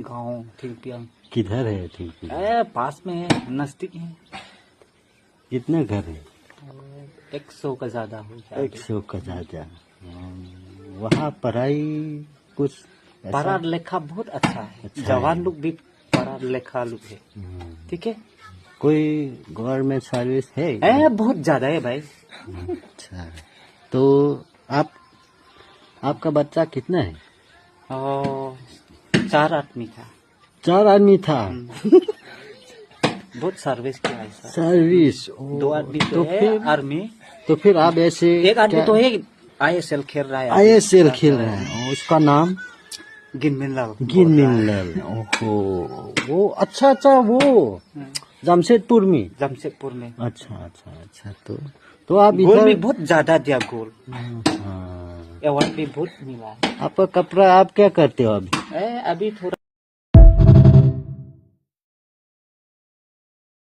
गांव थिंपियांग। किधर है ठीक? पास में है, नजदीक है। कितने घर है? 100 का ज्यादा हो जाएगा। 100 का ज्यादा। वहाँ पढ़ाई कुछ ऐसा? पढ़ा लिखा बहुत अच्छा है। अच्छा जवान है। लोग भी पढ़ा लिखा लोग है। ठीक है। कोई गवर्नमेंट सर्विस है? बहुत ज्यादा है भाई। अच्छा, तो आपका बच्चा कितना है? 4 आदमी था। 4 आदमी था। बहुत सर्विस किया है सर। सर्विस। 2 आदमी तो है फिर आर्मी। तो फिर आप ऐसे 1 आदमी तो है ISL खेल रहा है। ISL खेल रहा है। उसका नाम गिनमिनलाल। गिनमिनलाल। ओहो, वो अच्छा वो जमशेदपुर में। जमशेदपुर में। अच्छा, तो आप गोल इधर भी बहुत ज्यादा दिया गोल। हाँ। अवार्ड भी बहुत मिला है। आपका कपड़ा आप क्या करते हो अभी? अभी थोड़ा